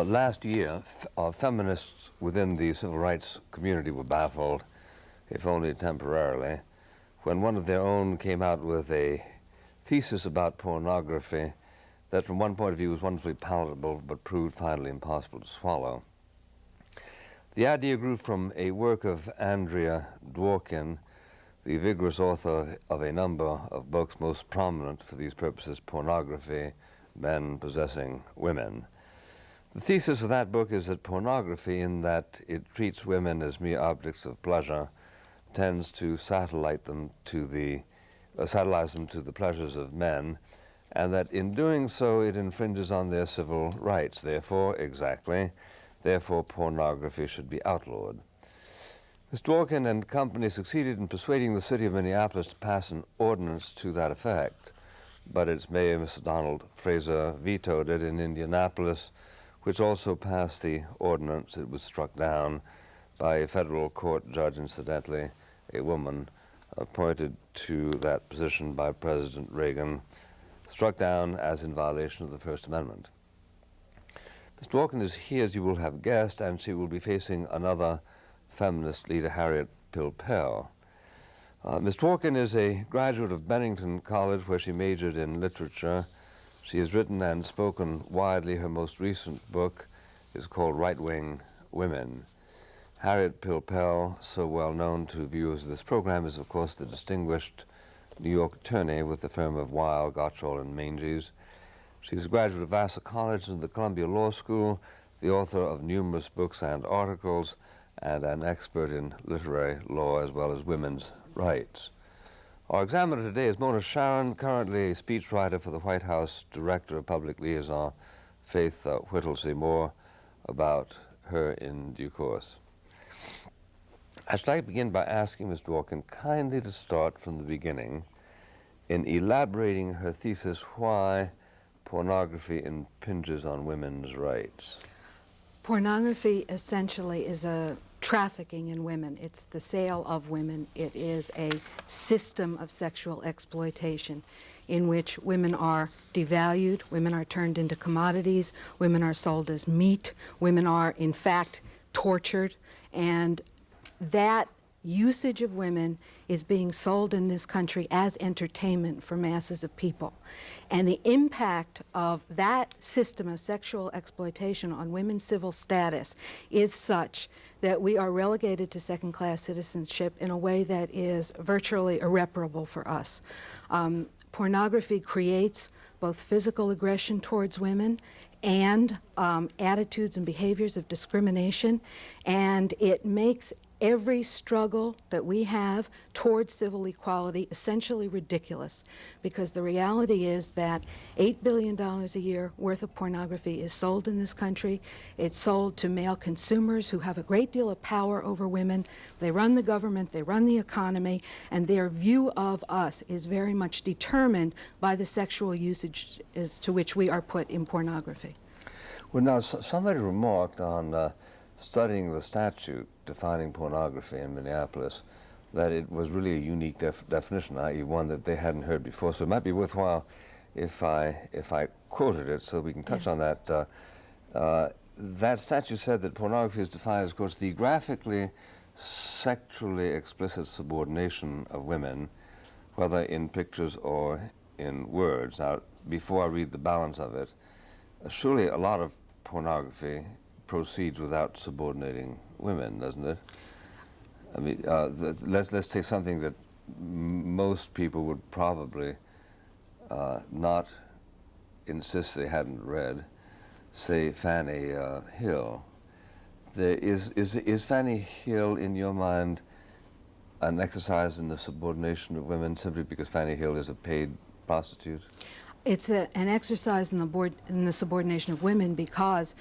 Last year, feminists within the civil rights community were baffled, if only temporarily, when one of their own came out with a thesis about pornography that from one point of view was wonderfully palatable but proved finally impossible to swallow. The idea grew from a work of Andrea Dworkin, the vigorous author of a number of books, most prominent for these purposes, Pornography, Men Possessing Women. The thesis of that book is that pornography, in that it treats women as mere objects of pleasure, tends to satellize them to the pleasures of men, and that in doing so it infringes on their civil rights. Therefore, pornography should be outlawed. Ms. Dworkin and company succeeded in persuading the city of Minneapolis to pass an ordinance to that effect, but its mayor, Mr. Donald Fraser, vetoed it in Indianapolis, which also passed the ordinance. It was struck down by a federal court judge, incidentally, a woman appointed to that position by President Reagan, struck down as in violation of the First Amendment. Ms. Dworkin is here, as you will have guessed, and she will be facing another feminist leader, Harriet Pilpel. Ms. Dworkin is a graduate of Bennington College, where she majored in literature. She has written and spoken widely. Her most recent book is called Right-Wing Women. Harriet Pilpel, so well known to viewers of this program, is of course the distinguished New York attorney with the firm of Weil, Gottschall, and Manges. She's a graduate of Vassar College and the Columbia Law School, the author of numerous books and articles, and an expert in literary law as well as women's rights. Our examiner today is Mona Sharon, currently a speechwriter for the White House Director of Public Liaison, Faith Whittlesey. More about her in due course. I should like to begin by asking Ms. Dworkin kindly to start from the beginning in elaborating her thesis why pornography impinges on women's rights. Pornography essentially is a trafficking in women. It's the sale of women. It is a system of sexual exploitation in which women are devalued, women are turned into commodities, women are sold as meat, women are in fact tortured, and that usage of women is being sold in this country as entertainment for masses of people. And the impact of that system of sexual exploitation on women's civil status is such that we are relegated to second-class citizenship in a way that is virtually irreparable for us. Pornography creates both physical aggression towards women and attitudes and behaviors of discrimination, and it makes every struggle that we have towards civil equality essentially ridiculous, because the reality is that $8 billion a year worth of pornography is sold in this country. It's sold to male consumers who have a great deal of power over women. They run the government, they run the economy, and their view of us is very much determined by the sexual usage to which we are put in pornography. Well, now, somebody remarked on studying the statute defining pornography in Minneapolis that it was really a unique definition, i.e. one that they hadn't heard before. So it might be worthwhile if I quoted it so we can touch on that. That statute said that pornography is defined as, of course, the graphically sexually explicit subordination of women, whether in pictures or in words. Now, before I read the balance of it, surely a lot of pornography proceeds without subordinating women, doesn't it? I mean, let's take something that most people would probably not insist they hadn't read. Say Fanny Hill. Is Fanny Hill, in your mind, an exercise in the subordination of women simply because Fanny Hill is a paid prostitute? It's an exercise in the subordination of women because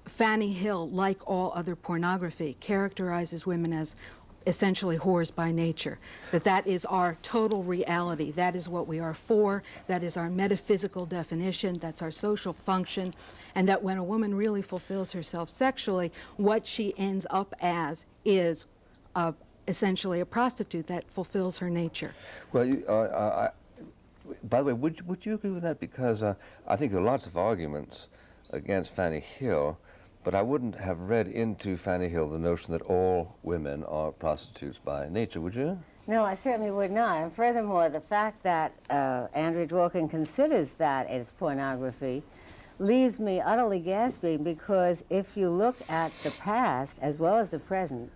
Fanny Hill, like all other pornography, characterizes women as essentially whores by nature, that is our total reality, that is what we are for, that is our metaphysical definition, that's our social function, and that when a woman really fulfills herself sexually, what she ends up as is essentially a prostitute that fulfills her nature. Well, by the way, would you agree with that? Because I think there are lots of arguments against Fanny Hill. but I wouldn't have read into Fanny Hill the notion that all women are prostitutes by nature, would you? No, I certainly would not. And furthermore, the fact that Andrea Dworkin considers that as pornography leaves me utterly gasping, because if you look at the past as well as the present,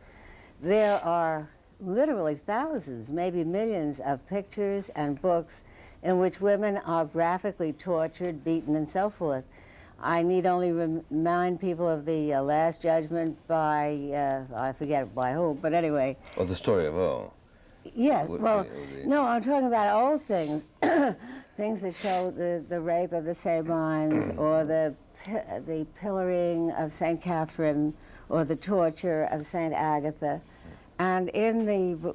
there are literally thousands, maybe millions of pictures and books in which women are graphically tortured, beaten, and so forth. I need only remind people of the Last Judgment by, I forget by who, but anyway. Or the story of O. Yes, well, no, I'm talking about old things, things that show the rape of the Sabines, or the pillaring of St. Catherine, or the torture of St. Agatha. And in the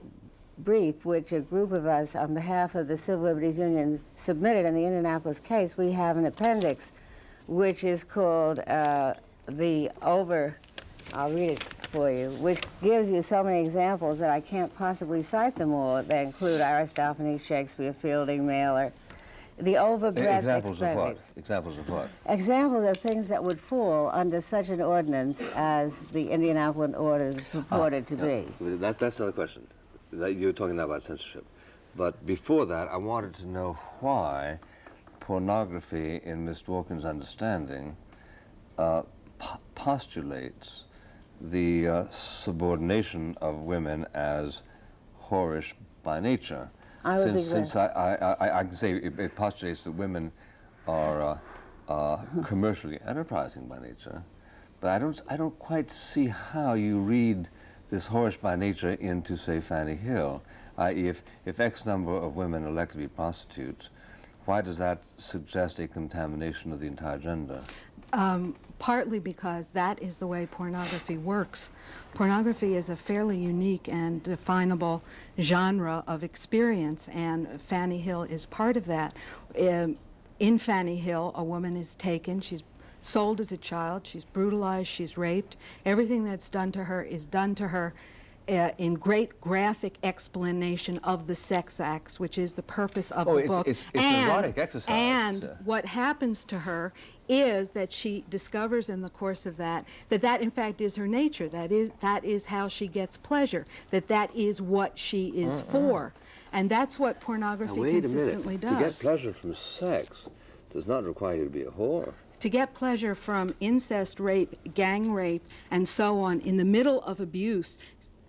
brief, which a group of us on behalf of the Civil Liberties Union submitted in the Indianapolis case, we have an appendix which is called I'll read it for you, which gives you so many examples that I can't possibly cite them all. They include Aristophanes, Shakespeare, Fielding, Mailer, the overbreadth Examples of what? Examples of what? Examples of things that would fall under such an ordinance as the Indianapolis ordinance purported to be. That's another question. You're talking now about censorship. But before that, I wanted to know why pornography, in Miss Dworkin's understanding, postulates the subordination of women as whorish by nature. Since I can say it postulates that women are commercially enterprising by nature, but I don't quite see how you read this whorish by nature into, say, Fanny Hill. If X number of women elect to be prostitutes, why does that suggest a contamination of the entire gender? Partly because that is the way pornography works. Pornography is a fairly unique and definable genre of experience, and Fanny Hill is part of that. In Fanny Hill, a woman is taken, she's sold as a child, she's brutalized, she's raped. Everything that's done to her is done to her in great graphic explanation of the sex acts, which is the purpose of the book. It's an erotic exercise. And what happens to her is that she discovers in the course of that in fact is her nature, that is how she gets pleasure, that is what she is for. And that's what pornography consistently does. To get pleasure from sex does not require you to be a whore. To get pleasure from incest, rape, gang rape, and so on in the middle of abuse,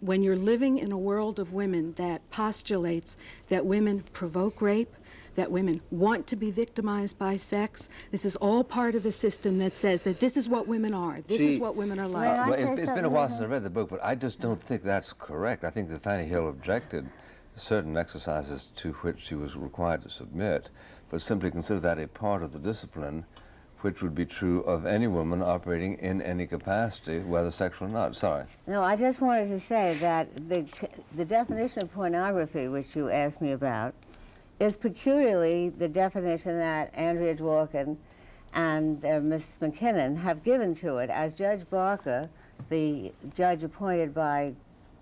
when you're living in a world of women that postulates that women provoke rape, that women want to be victimized by sex, this is all part of a system that says that this is what women are, this is what women are like. Well, it's been a while since I read the book, but I just don't think that's correct. I think that Fanny Hill objected to certain exercises to which she was required to submit, but simply considered that a part of the discipline which would be true of any woman operating in any capacity, whether sexual or not. Sorry. No, I just wanted to say that the definition of pornography, which you asked me about, is peculiarly the definition that Andrea Dworkin and Ms. McKinnon have given to it, as Judge Barker, the judge appointed by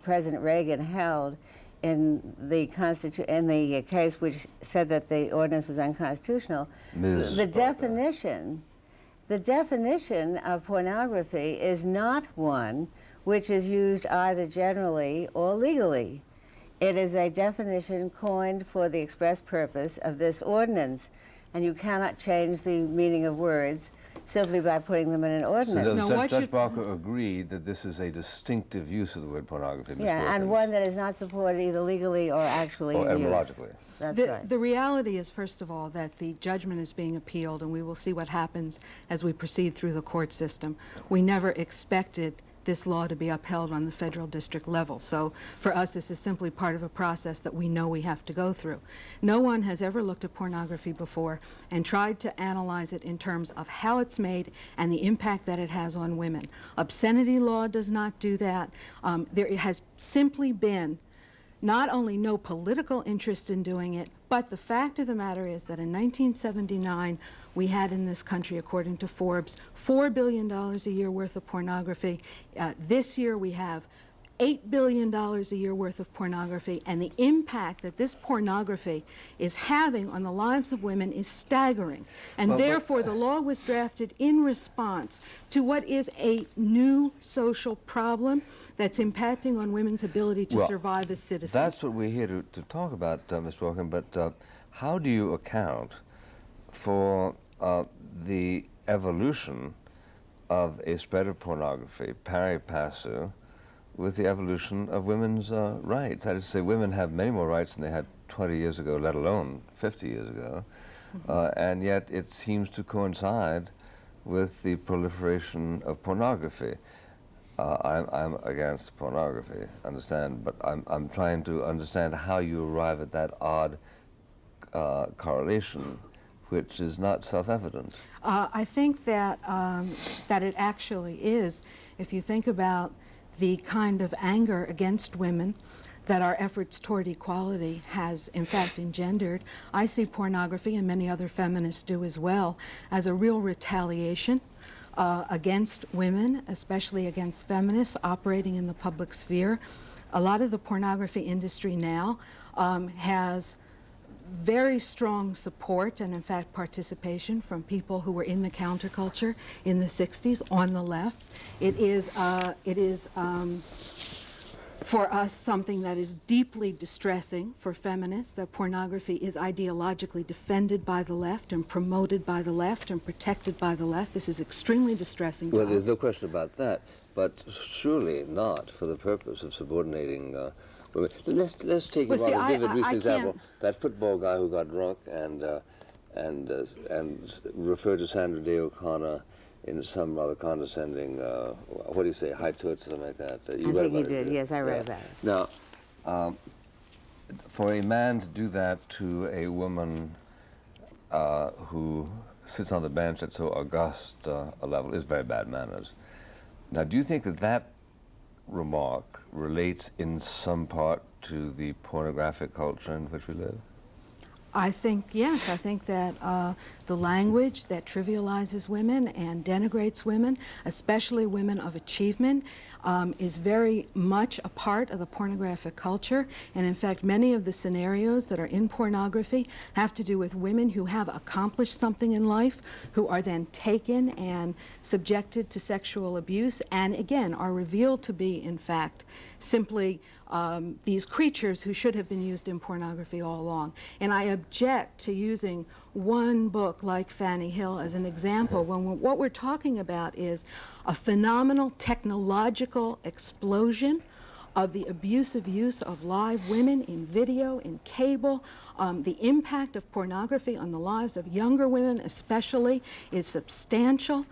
President Reagan, held in the case which said that the ordinance was unconstitutional. The definition of pornography is not one which is used either generally or legally. It is a definition coined for the express purpose of this ordinance, and you cannot change the meaning of words simply by putting them in an ordinance. So Judge Barker agreed that this is a distinctive use of the word pornography. Yeah, and one that is not supported either legally or actually in use. Etymologically. That's right. The reality is, first of all, that the judgment is being appealed, and we will see what happens as we proceed through the court system. We never expected this law to be upheld on the federal district level. So for us, this is simply part of a process that we know we have to go through. No one has ever looked at pornography before and tried to analyze it in terms of how it's made and the impact that it has on women. Obscenity law does not do that. There has simply been not only no political interest in doing it, but the fact of the matter is that in 1979, we had in this country, according to Forbes, $4 billion a year worth of pornography. This year we have $8 billion a year worth of pornography, and the impact that this pornography is having on the lives of women is staggering. And therefore, the law was drafted in response to what is a new social problem that's impacting on women's ability to survive as citizens. That's what we're here to talk about, Ms. Dworkin, but how do you account for the evolution of a spread of pornography, pari passu, with the evolution of women's rights? That is to say, women have many more rights than they had 20 years ago, let alone 50 years ago, and yet it seems to coincide with the proliferation of pornography. I'm against pornography, understand, but I'm trying to understand how you arrive at that odd correlation, which is not self-evident. I think that, that it actually is. If you think about the kind of anger against women that our efforts toward equality has in fact engendered, I see pornography, and many other feminists do as well, as a real retaliation against women, especially against feminists operating in the public sphere. A lot of the pornography industry now has very strong support and in fact participation from people who were in the counterculture in the 60s on the left. It is for us something that is deeply distressing for feminists, that pornography is ideologically defended by the left and promoted by the left and protected by the left. This is extremely distressing to us. Well, there's no question about that, but surely not for the purpose of subordinating women. Let's take a rather vivid recent example. That football guy who got drunk and referred to Sandra Day O'Connor in some rather condescending, what do you say, high toots, something like that. I think you did, yes, I read about it. Now, for a man to do that to a woman who sits on the bench at so august a level is very bad manners. Now, do you think that that remark relates in some part to the pornographic culture in which we live? I think, yes, I think that the language that trivializes women and denigrates women, especially women of achievement, is very much a part of the pornographic culture. And in fact, many of the scenarios that are in pornography have to do with women who have accomplished something in life, who are then taken and subjected to sexual abuse, and again, are revealed to be, in fact, simply these creatures who should have been used in pornography all along. And I object to using one book like Fanny Hill as an example when what we're talking about is a phenomenal technological explosion of the abusive use of live women in video, in cable. The impact of pornography on the lives of younger women especially is substantial.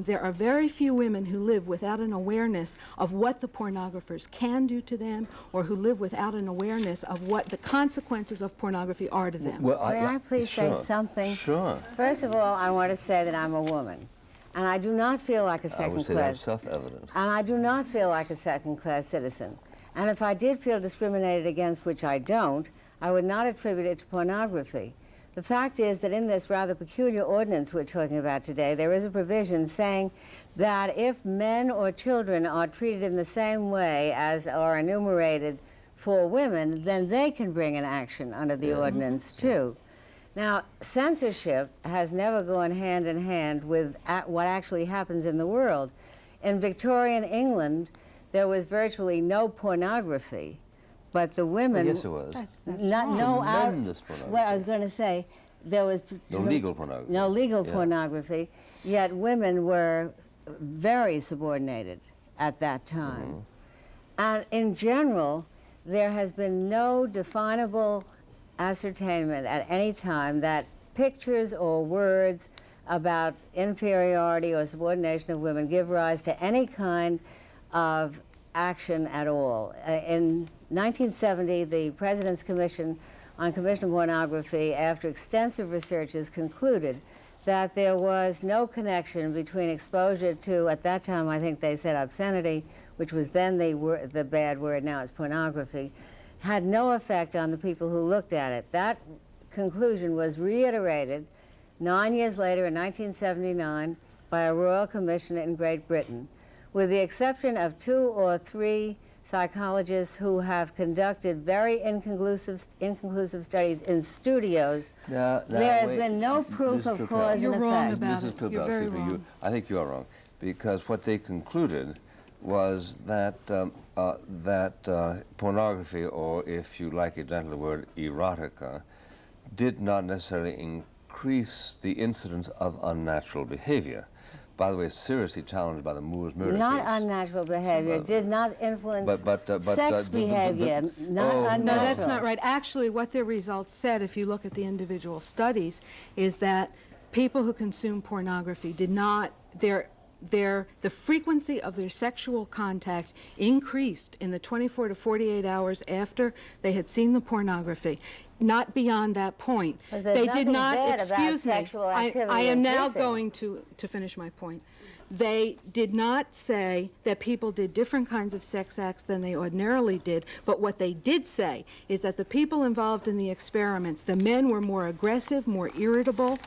There are very few women who live without an awareness of what the pornographers can do to them, or who live without an awareness of what the consequences of pornography are to them. Well, may I please say something? Sure. First of all, I want to say that I'm a woman. And I do not feel like a second-class. I would say that's self-evident. And I do not feel like a second-class citizen. And if I did feel discriminated against, which I don't, I would not attribute it to pornography. The fact is that in this rather peculiar ordinance we're talking about today, there is a provision saying that if men or children are treated in the same way as are enumerated for women, then they can bring an action under the ordinance too. Now, censorship has never gone hand in hand with what actually happens in the world. In Victorian England, there was virtually no pornography, but the women... Yes, it was. That's Tremendous pornography. What I was going to say, there was... No legal pornography. No legal pornography, yet women were very subordinated at that time. And in general, there has been no definable ascertainment at any time that pictures or words about inferiority or subordination of women give rise to any kind of action at all. In 1970, the President's Commission on Commission of Pornography, after extensive researches, concluded that there was no connection between exposure to, at that time I think they said obscenity, which was then the bad word, now it's pornography, had no effect on the people who looked at it. That conclusion was reiterated 9 years later in 1979 by a royal commission in Great Britain, with the exception of 2 or 3 psychologists who have conducted very inconclusive studies in studios. There has been no proof of cause and effect. You're wrong about it. You're very wrong. I think you are wrong, because what they concluded was that pornography, or if you like a gentler word, erotica, did not necessarily increase the incidence of unnatural behavior. By the way, seriously challenged by the Moores murder Not case. unnatural behavior. Did not influence sex behavior. Not unnatural. No, that's not right. Actually, what their results said, if you look at the individual studies, is that people who consume pornography did not, the frequency of their sexual contact increased in the 24 to 48 hours after they had seen the pornography. Not beyond that point. They did not, excuse me, I am now going to finish my point. They did not say that people did different kinds of sex acts than they ordinarily did, but what they did say is that the people involved in the experiments, the men were more aggressive, more irritable,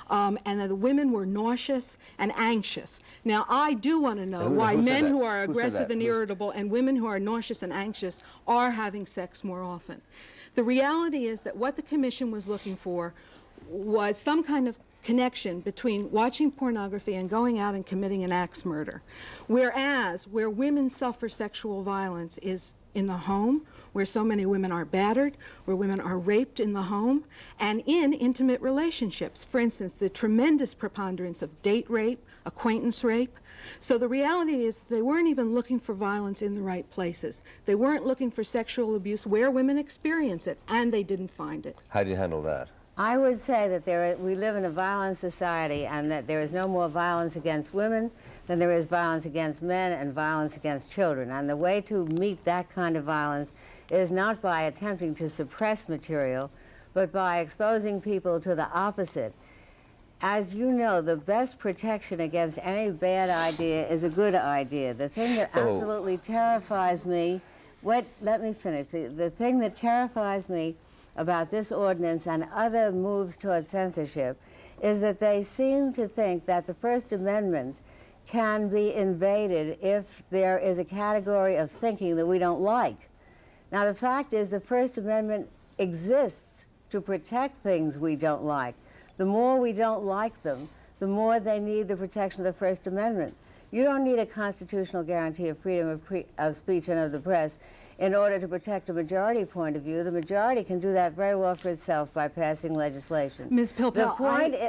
and that the women were nauseous and anxious. Now, I do want to know why men who are aggressive and irritable and women who are nauseous and anxious are having sex more often. The reality is that what the commission was looking for was some kind of connection between watching pornography and going out and committing an axe murder. Whereas where women suffer sexual violence is in the home, where so many women are battered, where women are raped in the home, and in intimate relationships. For instance, the tremendous preponderance of date rape, acquaintance rape. So the reality is they weren't even looking for violence in the right places. They weren't looking for sexual abuse where women experience it, and they didn't find it. How do you handle that? I would say that we live in a violent society, and that there is no more violence against women than there is violence against men and violence against children. And the way to meet that kind of violence is not by attempting to suppress material, but by exposing people to the opposite. As you know, the best protection against any bad idea is a good idea. The thing that absolutely terrifies me, let me finish. The thing that terrifies me about this ordinance and other moves toward censorship is that they seem to think that the First Amendment can be invaded if there is a category of thinking that we don't like. Now, the fact is the First Amendment exists to protect things we don't like. The more we don't like them, the more they need the protection of the First Amendment. You don't need a constitutional guarantee of freedom of speech and of the press in order to protect a majority point of view. The majority can do that very well for itself by passing legislation. Ms. Pilpel,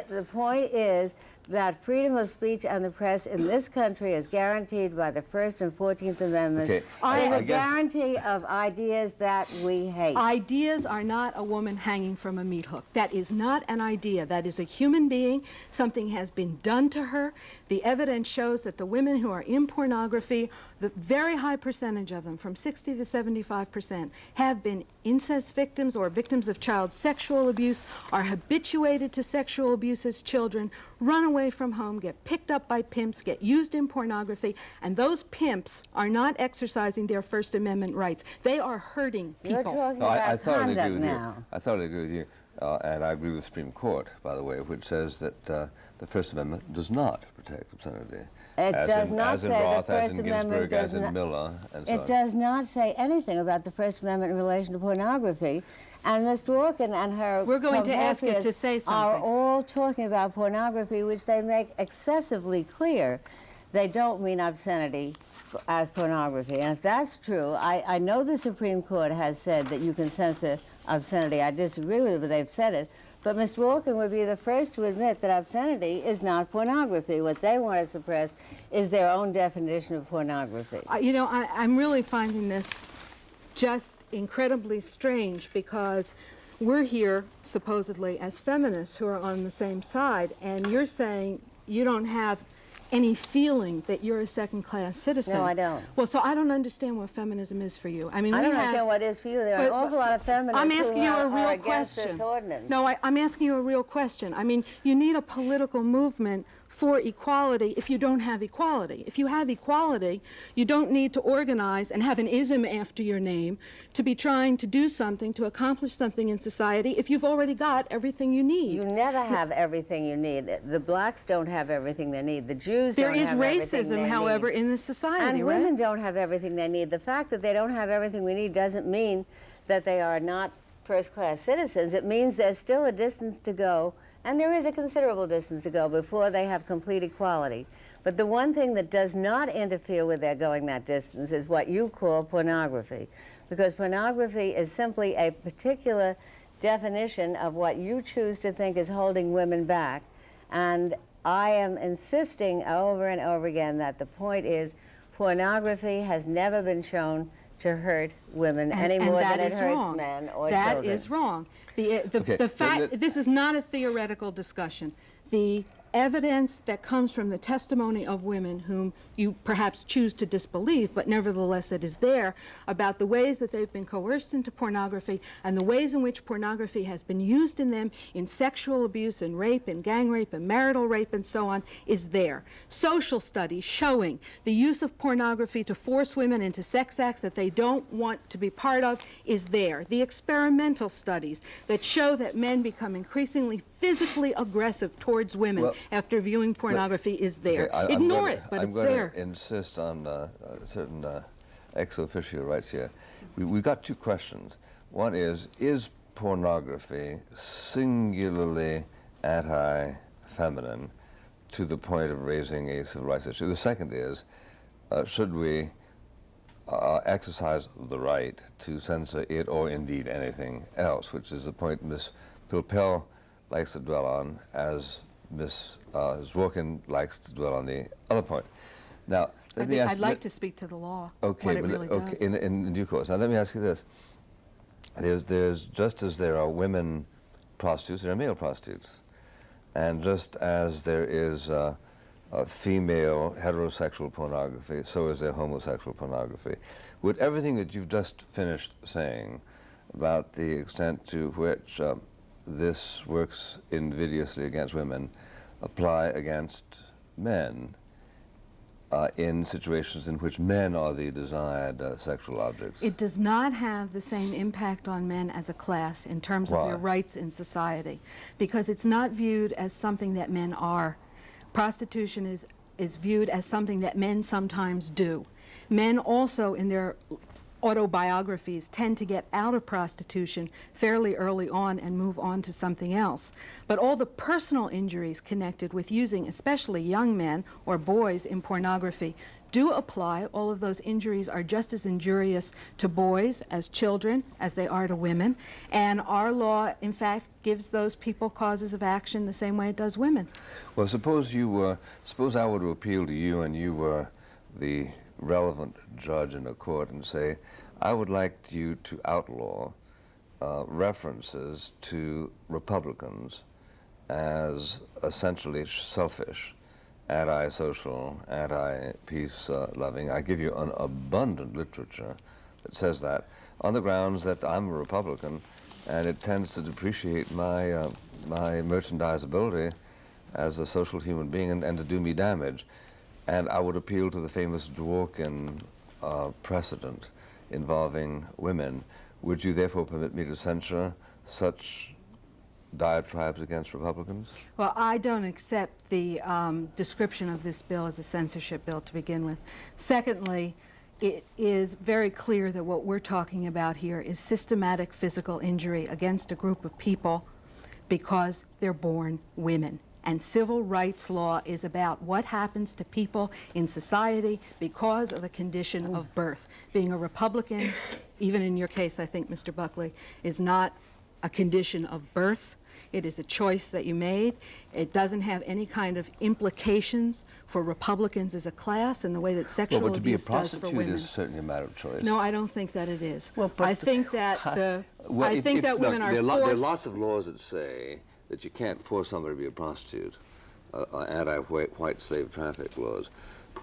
the point is that freedom of speech and the press in this country is guaranteed by the First and 14th Amendments. Okay. It's a guarantee of ideas that we hate. Ideas are not a woman hanging from a meat hook. That is not an idea. That is a human being. Something has been done to her. The evidence shows that the women who are in pornography, the very high percentage of them, from 60 to 75%, have been incest victims or victims of child sexual abuse, are habituated to sexual abuse as children, run away from home, get picked up by pimps, get used in pornography, and those pimps are not exercising their First Amendment rights. They are hurting people. You're talking about conduct now. I thoroughly agree with you. And I agree with the Supreme Court, by the way, which says that the First Amendment does not protect obscenity. It does not say the First Amendment does not. Miller, and so on. It does not say anything about the First Amendment in relation to pornography. And Ms. Dworkin and her We're going to ask you to say something. Are all talking about pornography, which they make excessively clear. They don't mean obscenity as pornography. And if that's true, I know the Supreme Court has said that you can censor obscenity. I disagree with it, but they've said it. But Ms. Dworkin would be the first to admit that obscenity is not pornography. What they want to suppress is their own definition of pornography. You know, I'm really finding this just incredibly strange, because we're here supposedly as feminists who are on the same side, and you're saying you don't have any feeling that you're a second-class citizen. No, I don't. Well, so I don't understand what feminism is for you. I mean, I don't understand what it is for you. There are an awful lot of feminists I'm asking you a real against question. this ordinance. No, I'm asking you a real question. I mean, you need a political movement for equality if you don't have equality. If you have equality, you don't need to organize and have an ism after your name to be trying to do something, to accomplish something in society if you've already got everything you need. You never have everything you need. The blacks don't have everything they need. The Jews don't have everything they need. There is racism, however, in this society, and right? women don't have everything they need. The fact that they don't have everything we need doesn't mean that they are not first-class citizens. It means there's still a distance to go, and there is a considerable distance to go before they have complete equality. But the one thing that does not interfere with their going that distance is what you call pornography, because pornography is simply a particular definition of what you choose to think is holding women back. And I am insisting over and over again that the point is pornography has never been shown to hurt women any more than it hurts men or children. That is wrong. The fact, this is not a theoretical discussion. The evidence that comes from the testimony of women whom you perhaps choose to disbelieve, but nevertheless it is there, about the ways that they've been coerced into pornography and the ways in which pornography has been used in them in sexual abuse and rape and gang rape and marital rape and so on, is there. Social studies showing the use of pornography to force women into sex acts that they don't want to be part of is there. The experimental studies that show that men become increasingly physically aggressive towards women after viewing pornography is there. Okay, Ignore it, but it's there. I'm going to insist on certain ex officio rights here. We've got two questions. One is pornography singularly anti-feminine to the point of raising a civil rights issue? The second is, should we exercise the right to censor it or indeed anything else, which is the point Ms. Pilpel likes to dwell on, as Ms. Dworkin likes to dwell on the other point. Now, let me ask I'd like to speak to the law. Okay, what it really does. In due course. Now, let me ask you this: there's just as there are women prostitutes, there are male prostitutes, and just as there is female heterosexual pornography, so is there homosexual pornography. Would everything that you've just finished saying about the extent to which this works invidiously against women apply against men in situations in which men are the desired sexual objects? It does not have the same impact on men as a class in terms of their rights in society, because it's not viewed as something that men are. Prostitution is viewed as something that men sometimes do. Men also, in their autobiographies, tend to get out of prostitution fairly early on and move on to something else. But all the personal injuries connected with using, especially young men or boys, in pornography do apply. All of those injuries are just as injurious to boys as children as they are to women. And our law, in fact, gives those people causes of action the same way it does women. Well, suppose I were to appeal to you and you were the relevant judge in a court and say, I would like you to outlaw references to Republicans as essentially selfish, anti-social, anti-peace loving. I give you an abundant literature that says that, on the grounds that I'm a Republican and it tends to depreciate my merchandisability as a social human being and to do me damage. And I would appeal to the famous Dworkin precedent involving women. Would you therefore permit me to censure such diatribes against Republicans? Well, I don't accept the description of this bill as a censorship bill to begin with. Secondly, it is very clear that what we're talking about here is systematic physical injury against a group of people because they're born women. And civil rights law is about what happens to people in society because of a condition of birth. Being a Republican, even in your case, I think, Mr. Buckley, is not a condition of birth. It is a choice that you made. It doesn't have any kind of implications for Republicans as a class in the way that sexual abuse does for women. Well, but to be a prostitute is certainly a matter of choice. No, I don't think that it is. Well, but I think that women are there forced. There are lots of laws that say that you can't force somebody to be a prostitute, anti-white slave traffic laws.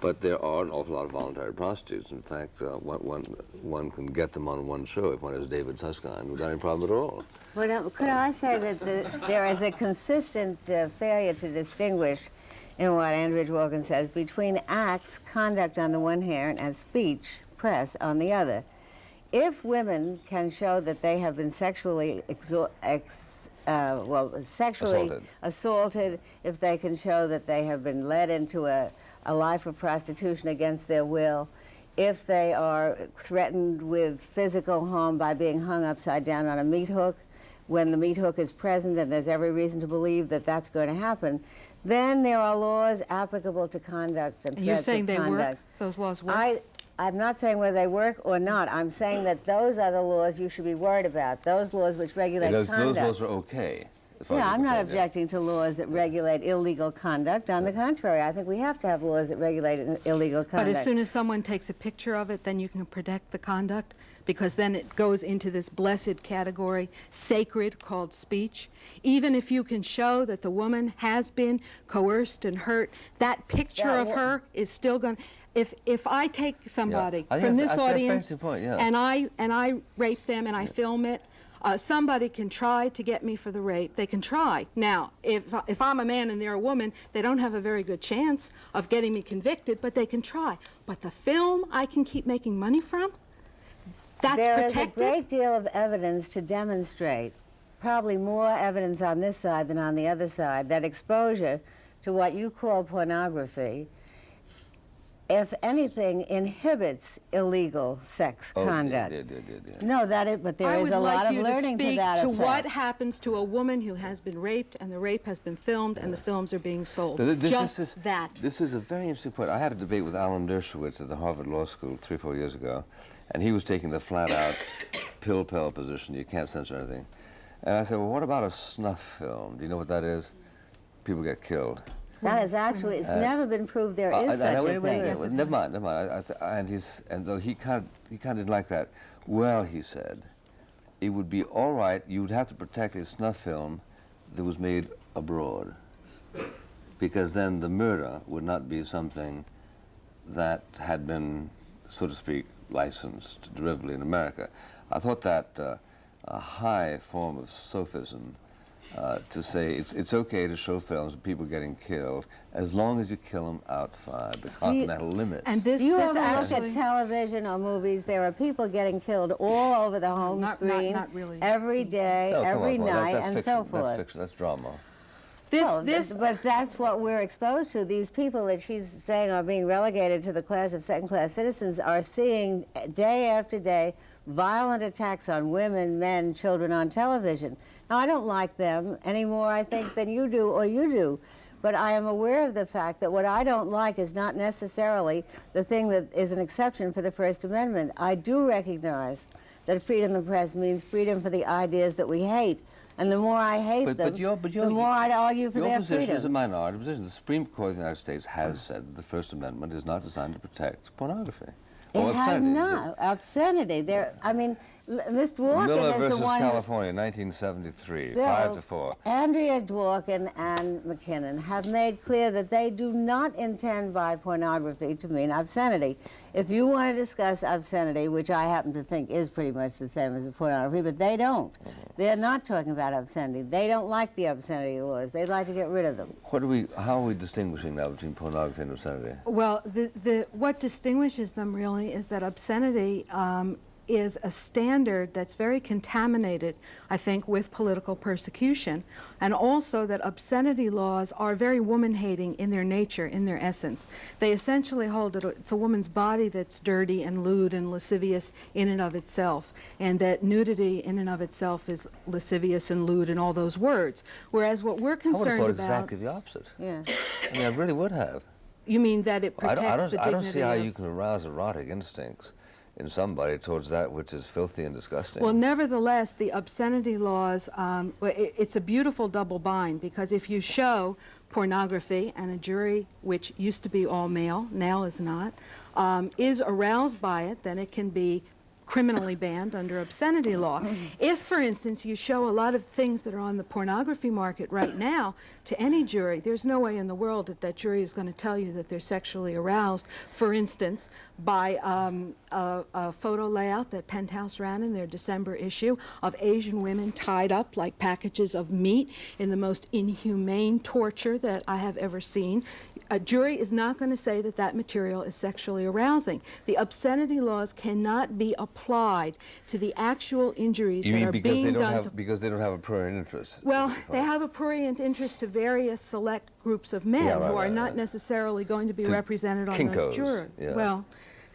But there are an awful lot of voluntary prostitutes. In fact, one can get them on one show if one is David Susskind without any problem at all. Well, could I say that there is a consistent failure to distinguish in what Andrea Dworkin says between acts, conduct on the one hand, and speech, press, on the other. If women can show that they have been sexually assaulted, if they can show that they have been led into a life of prostitution against their will, if they are threatened with physical harm by being hung upside down on a meat hook, when the meat hook is present and there's every reason to believe that that's going to happen, then there are laws applicable to conduct and threats of conduct. You're saying they work? Those laws work? I'm not saying whether they work or not. I'm saying that those are the laws you should be worried about, those laws which regulate conduct. Those laws are okay. Yeah, I'm not objecting to laws that regulate illegal conduct. On the contrary, I think we have to have laws that regulate illegal conduct. But as soon as someone takes a picture of it, then you can protect the conduct, because then it goes into this blessed category, sacred, called speech. Even if you can show that the woman has been coerced and hurt, that picture of her is still going to... If I take somebody from this audience and I rape them and I film it, somebody can try to get me for the rape. They can try. Now, if I'm a man and they're a woman, they don't have a very good chance of getting me convicted, but they can try. But the film I can keep making money from, that's protected. There is a great deal of evidence to demonstrate, probably more evidence on this side than on the other side, that exposure to what you call pornography, if anything, inhibits illegal sex conduct. No, but there is a lot of learning to that effect. I would like you to speak to what happens to a woman who has been raped and the rape has been filmed and the films are being sold. This is a very interesting point. I had a debate with Alan Dershowitz at the Harvard Law School 3 or 4 years ago, and he was taking the flat-out pill-pill position. You can't censor anything. And I said, well, what about a snuff film? Do you know what that is? People get killed. That is actually, it's never been proved there is such a thing. Never mind. And though he kind of didn't like that. Well, he said, it would be all right. You would have to protect a snuff film that was made abroad, because then the murder would not be something that had been, so to speak, licensed derivatively in America. I thought that a high form of sophism. To say it's okay to show films of people getting killed as long as you kill them outside the continental limits. And do you ever look at television or movies? There are people getting killed all over the home screen, not really. Every day, every night, and so forth. That's fiction. That's drama. But that's what we're exposed to. These people that she's saying are being relegated to the class of second-class citizens are seeing day after day violent attacks on women, men, children on television. Now, I don't like them any more, I think, than you do or you do. But I am aware of the fact that what I don't like is not necessarily the thing that is an exception for the First Amendment. I do recognize that freedom of the press means freedom for the ideas that we hate. And the more I hate them, the more I'd argue for their freedom. Your position is a minority position. The Supreme Court of the United States has said that the First Amendment is not designed to protect pornography. It has not. Obscenity. I mean, Ms. Dworkin Miller is the versus one... California, 1973, Bill, 5-4. Andrea Dworkin and McKinnon have made clear that they do not intend by pornography to mean obscenity. If you want to discuss obscenity, which I happen to think is pretty much the same as the pornography, but they don't. They're not talking about obscenity. They don't like the obscenity laws. They'd like to get rid of them. How are we distinguishing now between pornography and obscenity? Well, what distinguishes them really is that obscenity is a standard that's very contaminated, I think, with political persecution, and also that obscenity laws are very woman-hating in their nature, in their essence. They essentially hold that it's a woman's body that's dirty and lewd and lascivious in and of itself, and that nudity in and of itself is lascivious and lewd and all those words. Whereas what we're concerned about... I would have thought exactly the opposite. Yeah. I mean, I really would have. You mean that it protects the dignity of... I don't see how you can arouse erotic instincts in somebody towards that which is filthy and disgusting. Well, nevertheless, the obscenity laws, it's a beautiful double bind, because if you show pornography and a jury, which used to be all male, now is not, is aroused by it, then it can be criminally banned under obscenity law. If, for instance, you show a lot of things that are on the pornography market right now to any jury, there's no way in the world that that jury is going to tell you that they're sexually aroused, for instance, by a photo layout that Penthouse ran in their December issue of Asian women tied up like packages of meat in the most inhumane torture that I have ever seen. A jury is not going to say that that material is sexually arousing. The obscenity laws cannot be applied to the actual injuries that are being done to... Because they don't have a prurient interest? Well, they have a prurient interest to various select groups of men who are not necessarily going to be represented on those juries. Well,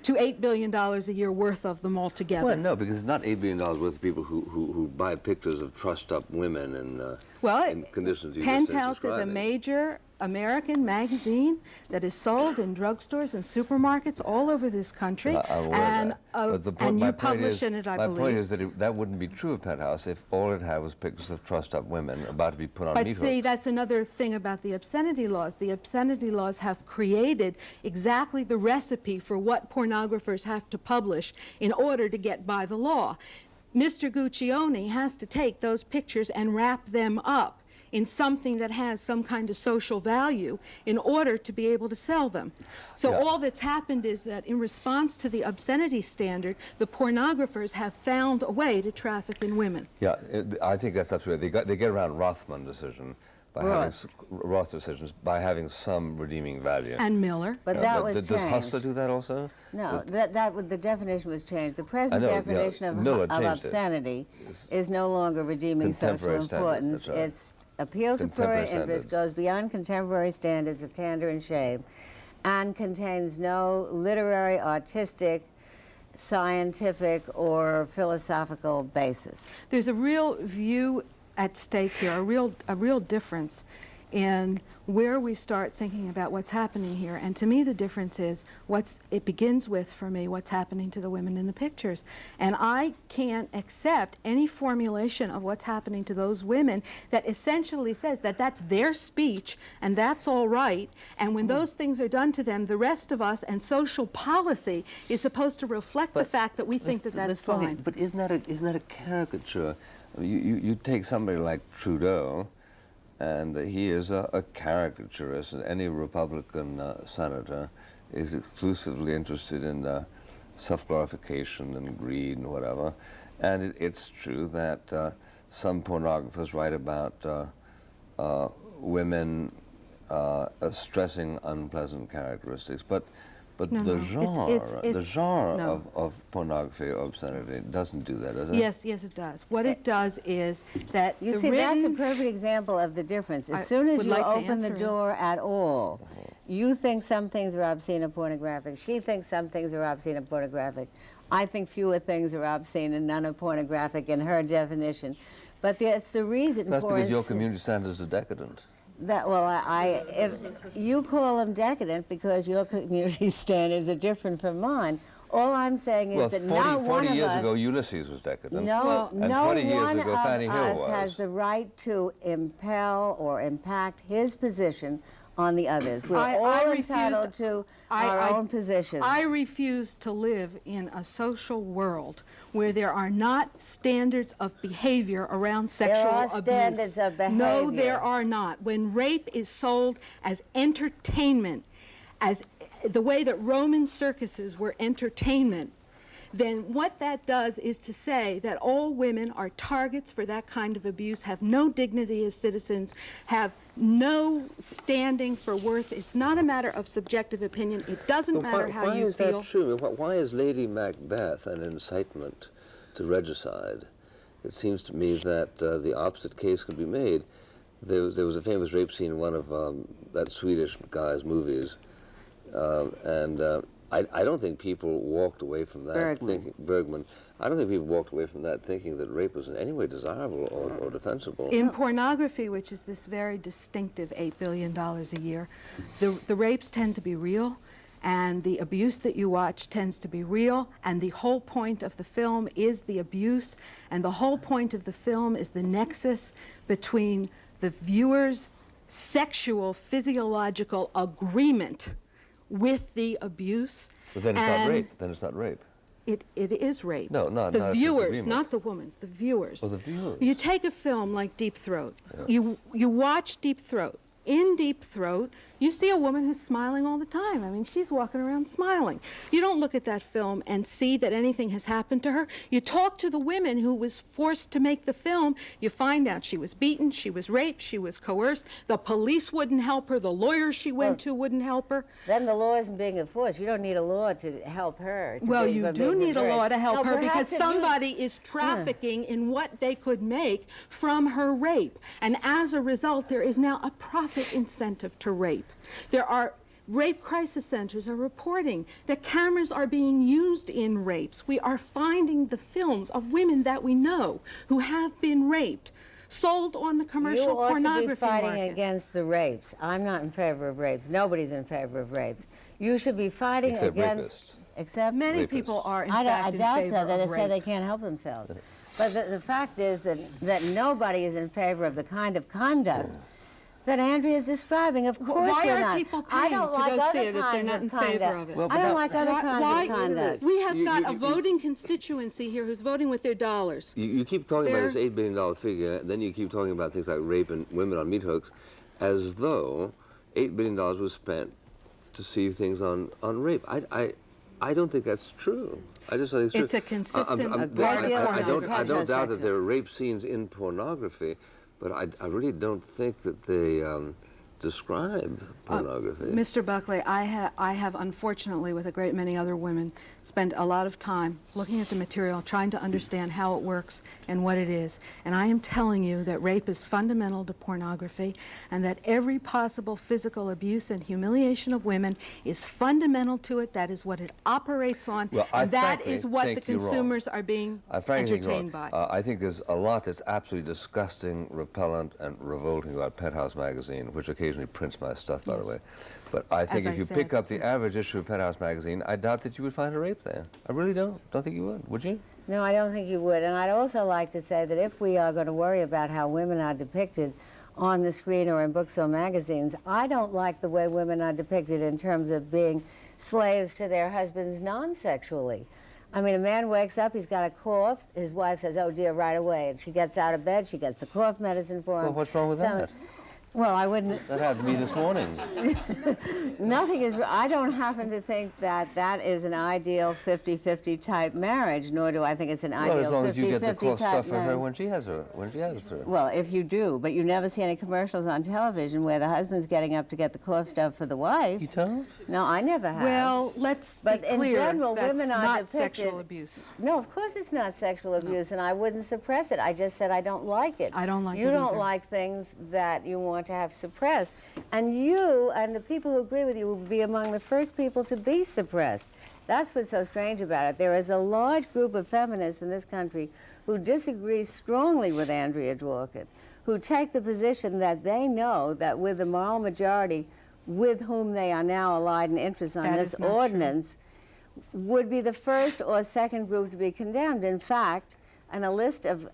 to $8 billion a year worth of them altogether. Well, no, because it's not $8 billion worth of people who buy pictures of trussed-up women in conditions you Penthouse just is a major American magazine that is sold in drugstores and supermarkets all over this country, and you publish in it, I believe. My point is that that wouldn't be true of Penthouse if all it had was pictures of trussed-up women about to be put on meat hooks. But see, that's another thing about the obscenity laws. The obscenity laws have created exactly the recipe for what pornographers have to publish in order to get by the law. Mr. Guccione has to take those pictures and wrap them up in something that has some kind of social value in order to be able to sell them. So all that's happened is that in response to the obscenity standard, the pornographers have found a way to traffic in women. Yeah, I think that's absolutely right. They get around Rothman decision by having Roth decisions by having some redeeming value. And Miller. But that was does changed. Hustler do that also? No, the definition was changed. The present definition of obscenity is no longer redeeming social importance. It's appeal to prurient interest, goes beyond contemporary standards of candor and shame, and contains no literary, artistic, scientific, or philosophical basis. There's a real view at stake here, a real difference in where we start thinking about what's happening here. And to me, the difference is it begins with, for me, what's happening to the women in the pictures. And I can't accept any formulation of what's happening to those women that essentially says that that's their speech and that's all right. And when those things are done to them, the rest of us and social policy is supposed to reflect the fact that we think that that's fine. But isn't that a caricature? You take somebody like Trudeau, and he is a caricaturist, and any Republican senator is exclusively interested in self-glorification and greed and whatever. And it's true that some pornographers write about women stressing unpleasant characteristics, but the genre of pornography or obscenity doesn't do that, does it? Yes, it does. What it does is that you see, that's a perfect example of the difference. As soon as you open the door at all, you think some things are obscene or pornographic. She thinks some things are obscene or pornographic. I think fewer things are obscene and none are pornographic in her definition. But that's the reason for... That's because your community standards are decadent. If you call them decadent because your community standards are different from mine. All I'm saying is that not one of us... 40 years ago, Ulysses was decadent. No, and 20 years one ago, Fannie Hill of us has the right to impel or impact his position on the others. We're all entitled to our own positions. I refuse to live in a social world where there are not standards of behavior around sexual abuse. There are standards of behavior. No, there are not. When rape is sold as entertainment, as the way that Roman circuses were entertainment, then what that does is to say that all women are targets for that kind of abuse, have no dignity as citizens, have no standing for worth. It's not a matter of subjective opinion. It doesn't matter how you feel. Why is that true? Why is Lady Macbeth an incitement to regicide? It seems to me that the opposite case could be made. There was a famous rape scene in one of that Swedish guy's movies, I don't think people walked away from that Bergman. I don't think people walked away from that thinking that rape was in any way desirable or defensible. In pornography, which is this very distinctive $8 billion a year, the rapes tend to be real, and the abuse that you watch tends to be real, and the whole point of the film is the abuse, and the whole point of the film is the nexus between the viewer's sexual, physiological agreement with the abuse. But then it's not rape. Then it's not rape. it is rape. No, not the a viewers, disagreement. not the women's, the viewers. Oh, the viewers. You take a film like Deep Throat. You watch Deep Throat. In Deep Throat, you see a woman who's smiling all the time. I mean, she's walking around smiling. You don't look at that film and see that anything has happened to her. You talk to the women who was forced to make the film. You find out she was beaten, she was raped, she was coerced. The police wouldn't help her. The lawyers she went to wouldn't help her. Then the law isn't being enforced. You don't need a law to help her. Well, you do need a law to help her because perhaps if somebody is trafficking in what they could make from her rape. And as a result, there is now a profit incentive to rape. There are rape crisis centers are reporting that cameras are being used in rapes. We are finding the films of women that we know who have been raped, sold on the commercial pornography You ought to be fighting market. against the rapes. I'm not in favor of rapes. Nobody's in favor of rapes. You should be fighting Except against... rapists. Except Many Rapists. people are, in I fact, in doubt favor that. They of say they rape. can't help themselves. But the fact is that nobody is in favor of the kind of conduct that Andrea is describing. Of course Why we're are not. people I paying don't to like go other see it if they're kinds not in conduct. favor of it? Well, I don't like other kinds of conduct. We have got a you- voting constituency here who's voting with their dollars. You keep talking about this There- $8 billion figure, and then you keep talking about things like rape and women on meat hooks, as though $8 billion was spent to see things on rape. I don't think that's true. I just don't think it's It's true. a consistent A great deal of I don't doubt heterosexual. that there are rape scenes in pornography, but I really don't think that they describe pornography. Mr. Buckley, I have unfortunately, with a great many other women, spent a lot of time looking at the material, trying to understand how it works and what it is. And I am telling you that rape is fundamental to pornography and that every possible physical abuse and humiliation of women is fundamental to it. That is what it operates on. Well, I and that frankly is what the think you're wrong. consumers are being I frankly think you're entertained wrong. by. I think there's a lot that's absolutely disgusting, repellent, and revolting about Penthouse magazine, which occasionally prints my stuff, by the Yes. way. But I think As if I you said. pick up the average issue of Penthouse magazine, I doubt that you would find a rape there. I really don't. Don't think you would. Would you? No, I don't think you would. And I'd also like to say that if we are going to worry about how women are depicted on the screen or in books or magazines, I don't like the way women are depicted in terms of being slaves to their husbands non-sexually. I mean, a man wakes up, he's got a cough, his wife says, oh dear, right away. And she gets out of bed, she gets the cough medicine for him. Well, what's wrong with that? Well, I wouldn't... That happened to me this morning. Nothing is... I don't happen to think that that is an ideal 50-50 type marriage, nor do I think it's an Well, as ideal long as you get the 50-50 cough type stuff for her marriage. when she has her. Well, if you do, but you never see any commercials on television where the husband's getting up to get the cough stuff for the wife. You don't? No, I never have. Well, let's But be in clear, general, that's women are not depicted- sexual abuse. No, of course it's not sexual abuse, and I wouldn't suppress it. I just said I don't like it. I don't like you it don't either. like things that you want to have suppressed. And you and the people who agree with you will be among the first people to be suppressed. That's what's so strange about it. There is a large group of feminists in this country who disagree strongly with Andrea Dworkin, who take the position that they know that with the moral majority with whom they are now allied in interest on That this is not true. ordinance, would be the first or second group to be condemned. In fact, on a list of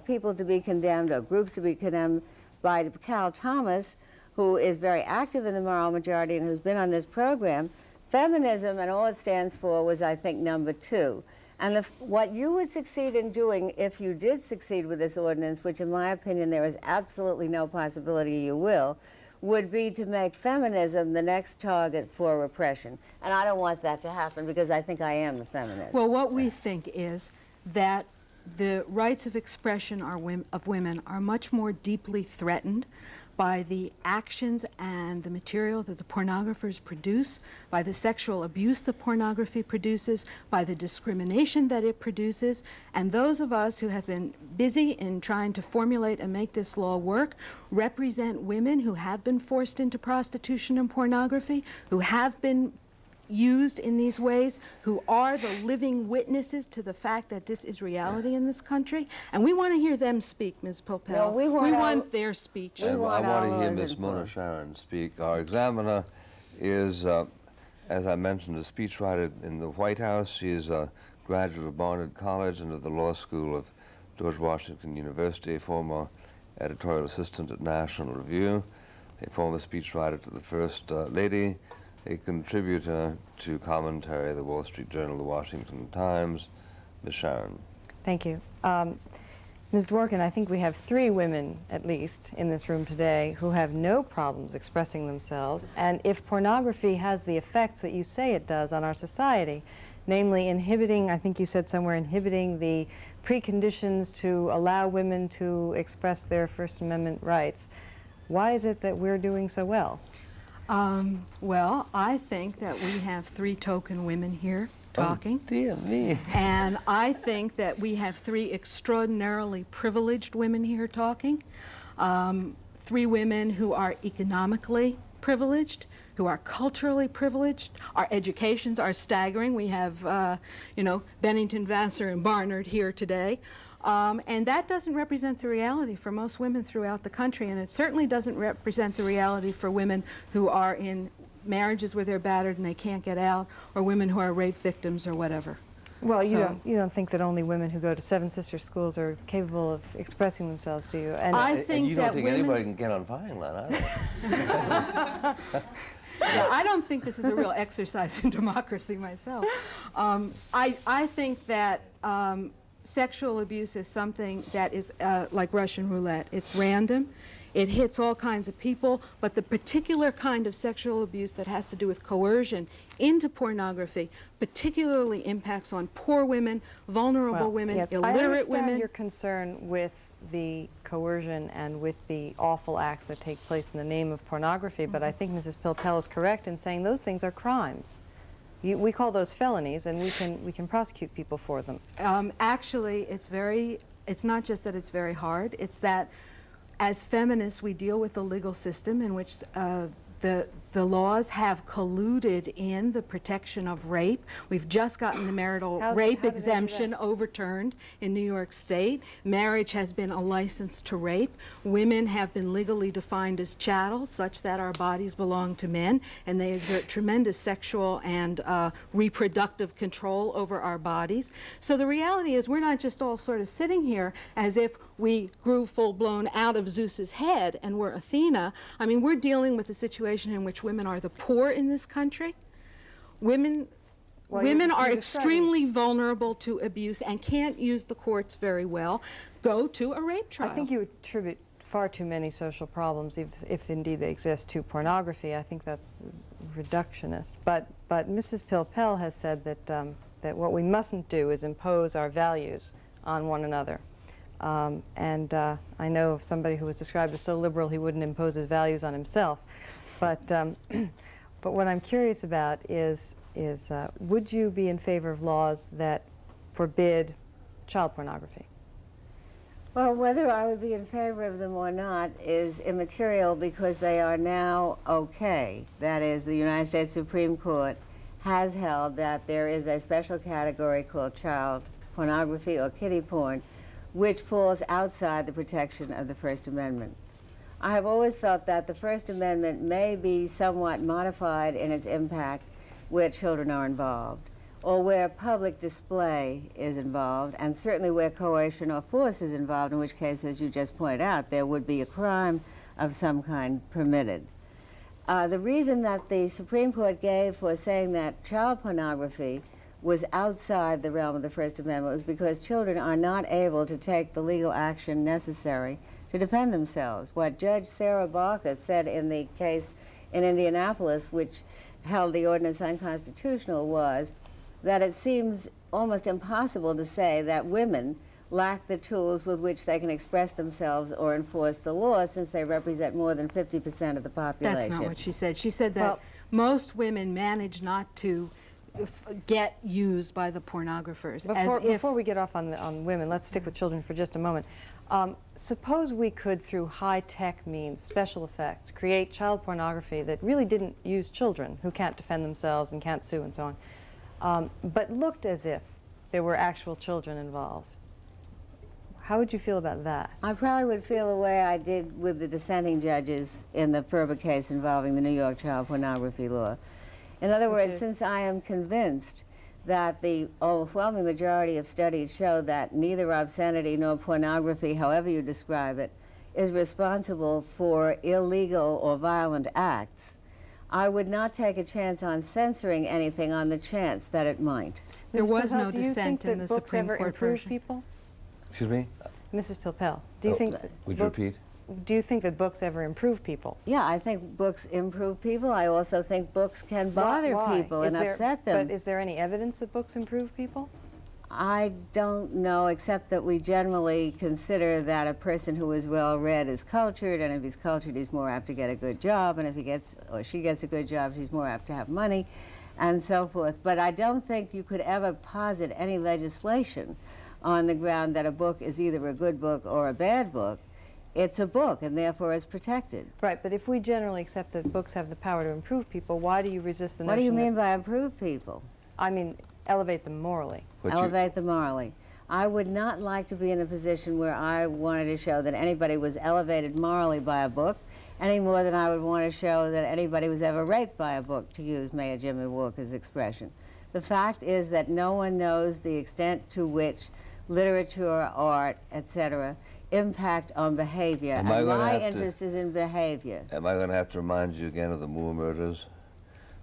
people to be condemned or groups to be condemned by Cal Thomas, who is very active in the moral majority and who's been on this program, feminism and all it stands for was, I think, number 2. And what you would succeed in doing if you did succeed with this ordinance, which in my opinion there is absolutely no possibility you will, would be to make feminism the next target for repression. And I don't want that to happen because I think I am a feminist. Well, what we think is that the rights of expression of women are much more deeply threatened by the actions and the material that the pornographers produce, by the sexual abuse the pornography produces, by the discrimination that it produces. And those of us who have been busy in trying to formulate and make this law work represent women who have been forced into prostitution and pornography, who have been used in these ways, who are the living witnesses to the fact that this is reality in this country. And we want to hear them speak, Ms. Popel. No, we want their speech. We And want I want our to hear laws Ms. Mona enforced. Sharon speak. Our examiner is, as I mentioned, a speechwriter in the White House. She is a graduate of Barnard College and of the Law School of George Washington University, a former editorial assistant at National Review, a former speechwriter to the First Lady, a contributor to commentary, the Wall Street Journal, the Washington Times, Ms. Sharon. Thank you. Ms. Dworkin, I think we have 3 women, at least, in this room today who have no problems expressing themselves. And if pornography has the effects that you say it does on our society, namely inhibiting, I think you said somewhere, inhibiting the preconditions to allow women to express their First Amendment rights, why is it that we're doing so well? Well, I think that we have 3 token women here talking. Oh, dear me. And I think that we have 3 extraordinarily privileged women here talking. 3 women who are economically privileged, who are culturally privileged. Our educations are staggering. We have, you know, Bennington, Vassar, and Barnard here today. And that doesn't represent the reality for most women throughout the country, and it certainly doesn't represent the reality for women who are in marriages where they're battered and they can't get out, or women who are rape victims or whatever. Well, So- you don't think that only women who go to Seven Sisters schools are capable of expressing themselves, do you? And I think and you don't that think women- anybody can get on Vineland, either? Yeah, I don't think this is a real exercise in democracy myself. I think that sexual abuse is something that is like Russian roulette. It's random. It hits all kinds of people, but the particular kind of sexual abuse that has to do with coercion into pornography particularly impacts on poor women, vulnerable women, yes, I illiterate understand women. your concern with the coercion and with the awful acts that take place in the name of pornography, but I think Mrs. Pilpel is correct in saying those things are crimes. We call those felonies, and we can prosecute people for them. Actually, it's not just that it's very hard, it's that as feminists, we deal with the legal system in which the laws have colluded in the protection of rape. We've just gotten the marital rape exemption overturned in New York State. Marriage has been a license to rape. Women have been legally defined as chattels, such that our bodies belong to men, and they exert tremendous sexual and reproductive control over our bodies. So the reality is we're not just all sort of sitting here as if we grew full-blown out of Zeus's head and we're Athena. I mean, we're dealing with a situation in which women are the poor in this country. Women are extremely vulnerable to abuse and can't use the courts very well. Go to a rape trial. I think you attribute far too many social problems, if indeed they exist, to pornography. I think that's reductionist. But Mrs. Pilpel has said that what we mustn't do is impose our values on one another. I know of somebody who was described as so liberal he wouldn't impose his values on himself. But what I'm curious about is would you be in favor of laws that forbid child pornography? Well, whether I would be in favor of them or not is immaterial because they are now okay. That is, the United States Supreme Court has held that there is a special category called child pornography or kiddie porn, which falls outside the protection of the First Amendment. I have always felt that the First Amendment may be somewhat modified in its impact where children are involved, or where public display is involved, and certainly where coercion or force is involved, in which case, as you just pointed out, there would be a crime of some kind permitted. The reason that the Supreme Court gave for saying that child pornography was outside the realm of the First Amendment was because children are not able to take the legal action necessary to defend themselves. What Judge Sarah Barker said in the case in Indianapolis, which held the ordinance unconstitutional, was that it seems almost impossible to say that women lack the tools with which they can express themselves or enforce the law, since they represent more than 50% of the population. That's not what she said. She said that most women manage not to get used by the pornographers. Before we get off on women, let's stick with children for just a moment. Suppose we could, through high-tech means, special effects, create child pornography that really didn't use children who can't defend themselves and can't sue and so on, but looked as if there were actual children involved. How would you feel about that? I probably would feel the way I did with the dissenting judges in the Ferber case involving the New York child pornography law. In other words, since I am convinced that the overwhelming majority of studies show that neither obscenity nor pornography, however you describe it, is responsible for illegal or violent acts, I would not take a chance on censoring anything on the chance that it might. There Mrs. was no Pilpel, do you think dissent in that the books Supreme ever Court improve version. people? Excuse me? Mrs. Pilpel, do you think would you books, repeat? do you think that books ever improve people? Yeah, I think books improve people. I also think books can bother Why? people Is and there- upset them. But is there any evidence that books improve people? I don't know, except that we generally consider that a person who is well read is cultured, and if he's cultured, he's more apt to get a good job, and if he gets or she gets a good job, she's more apt to have money, and so forth. But I don't think you could ever posit any legislation on the ground that a book is either a good book or a bad book. It's a book, and therefore it's protected. Right, but if we generally accept that books have the power to improve people, why do you resist the What do you notion mean that, by improve people? I mean, elevate them morally? But you- Elevate them morally. I would not like to be in a position where I wanted to show that anybody was elevated morally by a book, any more than I would want to show that anybody was ever raped by a book, to use Mayor Jimmy Walker's expression. The fact is that no one knows the extent to which literature, art, etc., impact on behavior, Am and I gonna my have to- interest is in behavior. Am I going to have to remind you again of the Moore murders,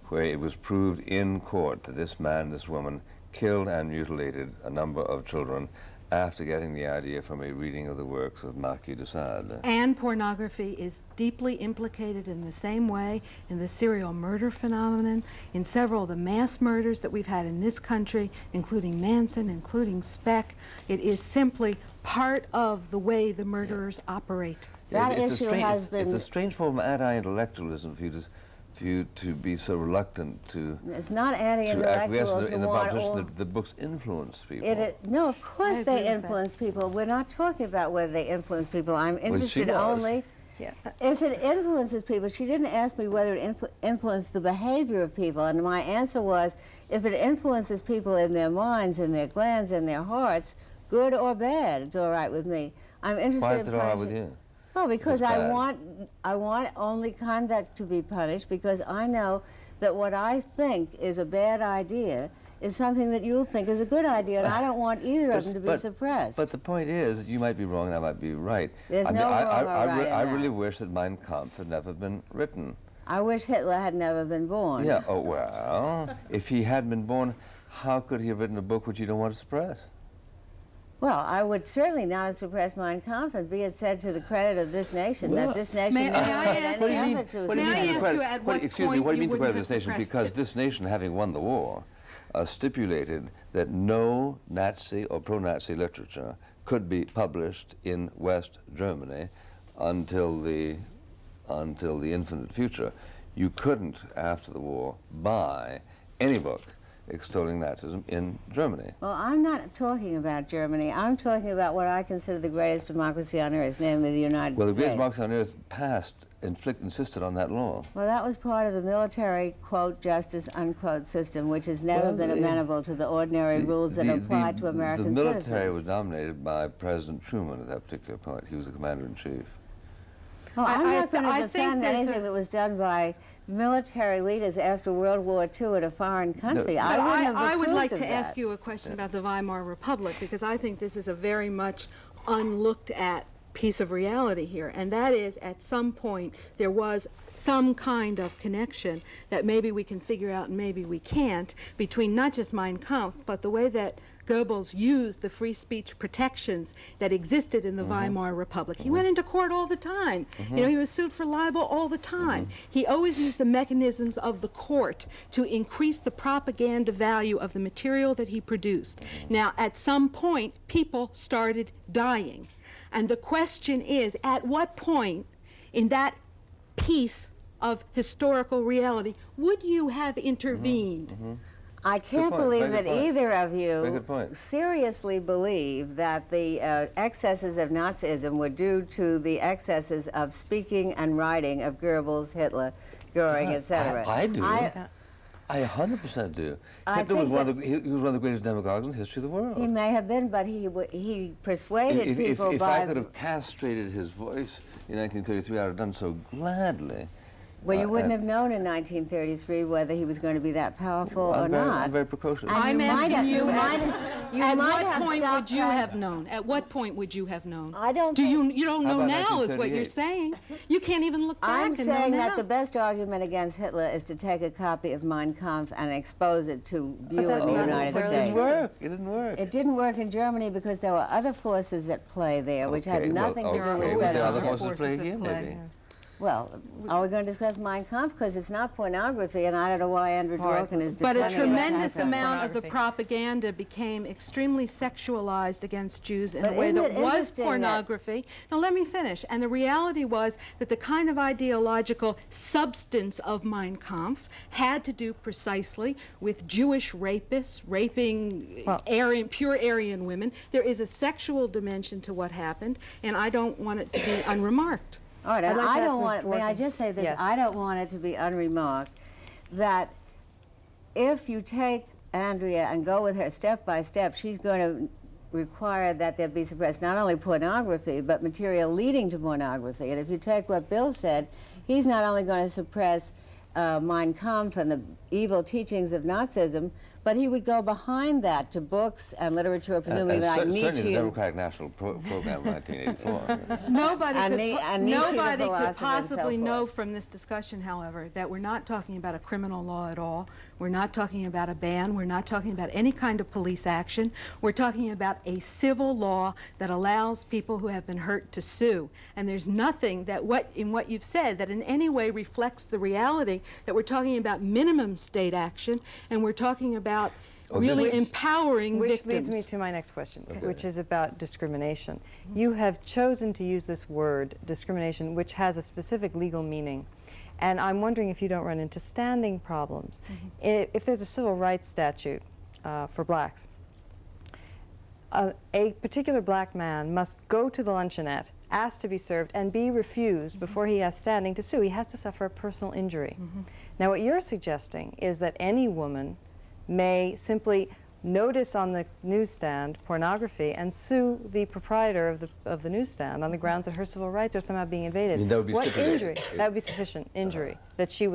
where it was proved in court that this man, this woman, killed and mutilated a number of children after getting the idea from a reading of the works of Marquis de Sade? And pornography is deeply implicated in the same way in the serial murder phenomenon, in several of the mass murders that we've had in this country, including Manson, including Speck. It is simply part of the way the murderers operate. That It's a issue strange- has It's been- a strange form of anti-intellectualism for you to be so reluctant to It's not acquiesce anti-intellectual to in the want proposition all... that the books influence people. No, of course I they agree with that. influence people. We're not talking about whether they influence people. I'm interested was. only Yeah. if it influences people. She didn't ask me whether it influenced the behavior of people, and my answer was, if it influences people in their minds, in their glands, in their hearts, good or bad, it's all right with me. I'm interested Why in is it all right with punishing- you? Well, because It's I bad. want only conduct to be punished, because I know that what I think is a bad idea is something that you'll think is a good idea, and I don't want either of them to be suppressed. But the point is, that you might be wrong and I might be right. There's I mean, no wrong or I right in I that. really wish that Mein Kampf had never been written. I wish Hitler had never been born. Yeah, oh well, if he had been born, how could he have written a book which you don't want to suppress? Well, I would certainly not have suppressed Mein Kampf, and be it said to the credit of this nation Well, that this nation may never I made ask any you- effort to What do you May I mean to ask credit- you at what- what excuse me, point what do you you mean to credit wouldn't this have nation? suppressed Because it? this nation, having won the war, stipulated that no Nazi or pro-Nazi literature could be published in West Germany until the infinite future. You couldn't, after the war, buy any book extolling Nazism in Germany. Well, I'm not talking about Germany. I'm talking about what I consider the greatest democracy on earth, namely the United Well, the States. greatest democracy on earth insisted on that law. Well, that was part of the military, quote, justice, unquote, system, which has never Well, been amenable to the ordinary rules that apply to American The military citizens. was dominated by President Truman at that particular point. He was the commander-in-chief. Well, I'm not going to I think defend there's anything a- that was done by military leaders after World War II in a foreign country. No, I But wouldn't have I would approved like of to that. ask you a question about the Weimar Republic, because I think this is a very much unlooked at piece of reality here, and that is, at some point there was some kind of connection that maybe we can figure out and maybe we can't, between not just Mein Kampf, but the way that Goebbels used the free speech protections that existed in the Weimar Republic. He went into court all the time. You know, he was sued for libel all the time. He always used the mechanisms of the court to increase the propaganda value of the material that he produced. Now, at some point, people started dying. And the question is, at what point in that piece of historical reality would you have intervened? I can't point, believe very that good point. either of Very you good point. seriously believe that the excesses of Nazism were due to the excesses of speaking and writing of Goebbels, Hitler, Goering, etc. I do. I 100% do. I Hitler was think he was one of the greatest demagogues in the history of the world. He may have been, but he persuaded people if by... I could have castrated his voice in 1933, I would have done so gladly. Well, you wouldn't have known in 1933 whether he was going to be that powerful or not. I'm very precocious. And I'm asking you, at what have point stopped would you have known? At what point would you have known? I don't Do think- you don't How know about now is what you're 1938? saying. You can't even look back I'm and know saying now. that the best argument against Hitler is to take a copy of Mein Kampf and expose it to view that's in the not United necessarily States. It didn't work. It didn't work. It didn't work in Germany because there were other forces at play there, which had Okay, well, nothing to do okay, with was there other censorship. forces at play here, maybe? Well, are we going to discuss Mein Kampf? Because it's not pornography, and I don't know why Andrew Dworkin is But defending a it. tremendous as amount of the pornography. propaganda became extremely sexualized against Jews in But a way isn't that it was interesting that- pornography. Now let me finish. And the reality was that the kind of ideological substance of Mein Kampf had to do precisely with Jewish rapists raping pure Aryan women. There is a sexual dimension to what happened, and I don't want it to be unremarked. All right, and I'd like to I ask don't Ms. want, may I Dworkin. just say this? Yes. I don't want it to be unremarked that if you take Andrea and go with her step by step, she's going to require that there be suppressed not only pornography, but material leading to pornography. And if you take what Bill said, he's not only going to suppress Mein Kampf and the evil teachings of Nazism, but he would go behind that to books and literature, presumably like certainly the Nietzsche. Democratic National Program of 1984. Nobody And could, the- and Nietzsche, the nobody philosopher, could and so possibly know forth. from this discussion, however, that we're not talking about a criminal law at all. We're not talking about a ban. We're not talking about any kind of police action. We're talking about a civil law that allows people who have been hurt to sue. And there's nothing that in what you've said that in any way reflects the reality that we're talking about minimum state action, and we're talking about really empowering Which victims. leads me to my next question, which is about discrimination. You have chosen to use this word, discrimination, which has a specific legal meaning. And I'm wondering if you don't run into standing problems. If there's a civil rights statute for blacks, a particular black man must go to the luncheonette, ask to be served, and be refused before he has standing to sue. He has to suffer a personal injury. Now, what you're suggesting is that any woman may simply notice on the newsstand pornography and sue the proprietor of the newsstand on the grounds that her civil rights are somehow being invaded. I mean, that would be what stipulated. injury? That would be sufficient injury that she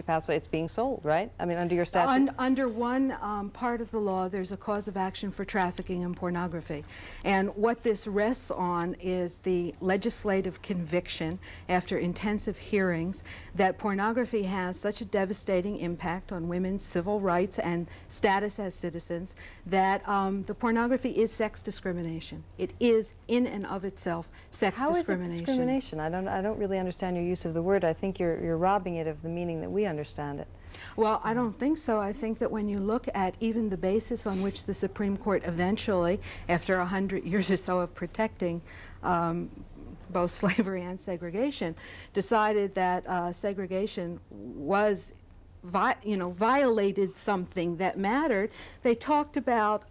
passed away. It's being sold, right? I mean, under your statute. Under one part of the law, there's a cause of action for trafficking in pornography. And what this rests on is the legislative conviction after intensive hearings that pornography has such a devastating impact on women's civil rights and status as citizens that the pornography is sex discrimination. It is in and of itself sex How is it discrimination. discrimination? I don't really understand your use of the word. I think you're robbing it of the meaning that we understand it. Well, I don't think so. I think that when you look at even the basis on which the Supreme Court eventually, after 100 years or so of protecting both slavery and segregation, decided that segregation was violated something that mattered, they talked about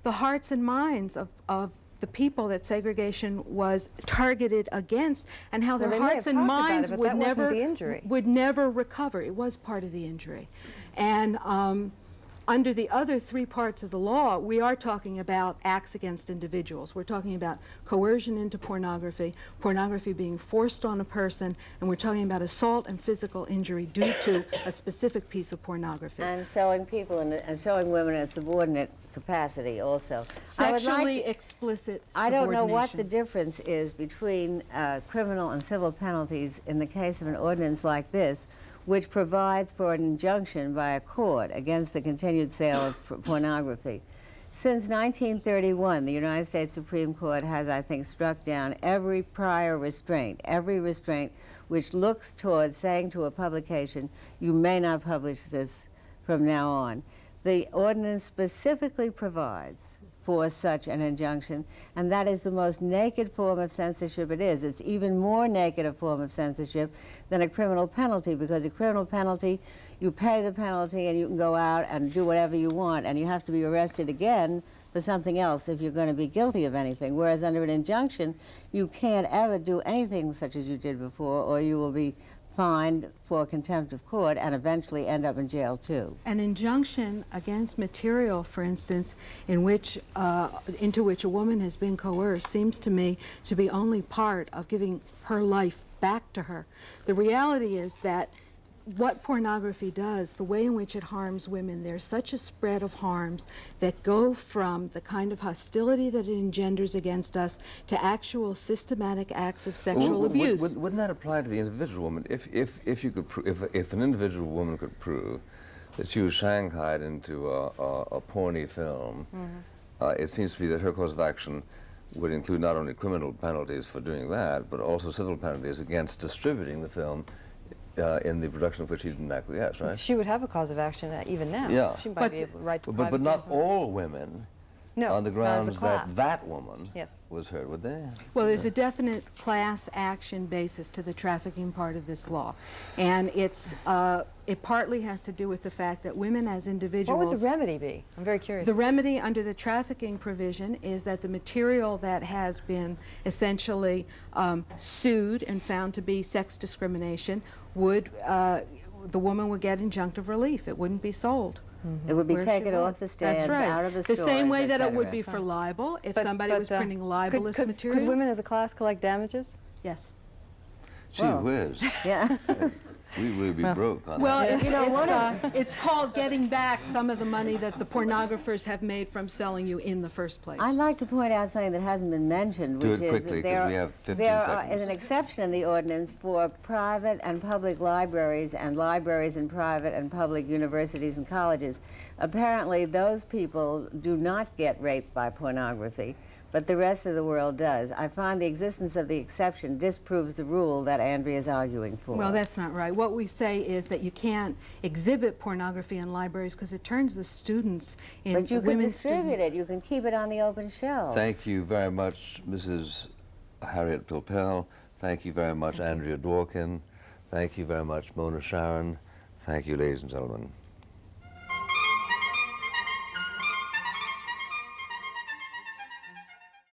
the hearts and minds of the people that segregation was targeted against, and how their Well, they may hearts have and talked about it, minds but would that wasn't never the injury. would never recover. It was part of the injury, and under the other three parts of the law, we are talking about acts against individuals. We're talking about coercion into pornography, pornography being forced on a person, and we're talking about assault and physical injury due to a specific piece of pornography. And showing people and showing women in a subordinate capacity also. Sexually explicit I don't know what the subordination. difference is between criminal and civil penalties in the case of an ordinance like this, which provides for an injunction by a court against the continued sale of pornography. Since 1931, the United States Supreme Court has, I think, struck down every prior restraint, which looks towards saying to a publication, you may not publish this from now on. The ordinance specifically provides for such an injunction, and that is the most naked form of censorship it is. It's even more naked a form of censorship than a criminal penalty, because a criminal penalty, you pay the penalty and you can go out and do whatever you want, and you have to be arrested again for something else if you're going to be guilty of anything. Whereas under an injunction, you can't ever do anything such as you did before, or you will be fined for contempt of court and eventually end up in jail too. An injunction against material, for instance, into which a woman has been coerced, seems to me to be only part of giving her life back to her. The reality is that what pornography does, the way in which it harms women, there's such a spread of harms that go from the kind of hostility that it engenders against us to actual systematic acts of sexual abuse. Wouldn't that apply to the individual woman? If you could, if an individual woman could prove that she was shanghaied into a porny film, it seems to me that her cause of action would include not only criminal penalties for doing that, but also civil penalties against distributing the film in the production of which he didn't acquiesce, right? She would have a cause of action even now. Yeah. She might be able to write to But not all women, no, on the grounds class. that woman Yes. was hurt, would they? Well, there's a definite class action basis to the trafficking part of this law. And it partly has to do with the fact that women as individuals... What would the remedy be? I'm very curious. The remedy under the trafficking provision is that the material that has been essentially sued and found to be sex discrimination would, the woman would get injunctive relief. It wouldn't be sold. It would be where she taken off was. the stands, That's right. out of the The stores, same way that it would etc. be for libel if But- somebody was printing libelous material. Could women as a class collect damages? Yes. Gee Well. whiz. Yeah. We would be broke on Well, that. it's called getting back some of the money that the pornographers have made from selling you in the first place. I'd like to point out something that hasn't been mentioned, Do which it is quickly, that 'cause we have 15 there seconds. is an exception in the ordinance for private and public libraries and libraries in private and public universities and colleges. Apparently, those people do not get raped by pornography, but the rest of the world does. I find the existence of the exception disproves the rule that Andrea is arguing for. Well, that's not right. What we say is that you can't exhibit pornography in libraries because it turns the students into But you can women's distribute students. it. You can keep it on the open shelves. Thank you very much, Mrs. Harriet Pilpel. Thank you very much, Andrea Dworkin. Thank you very much, Mona Sharon. Thank you, ladies and gentlemen.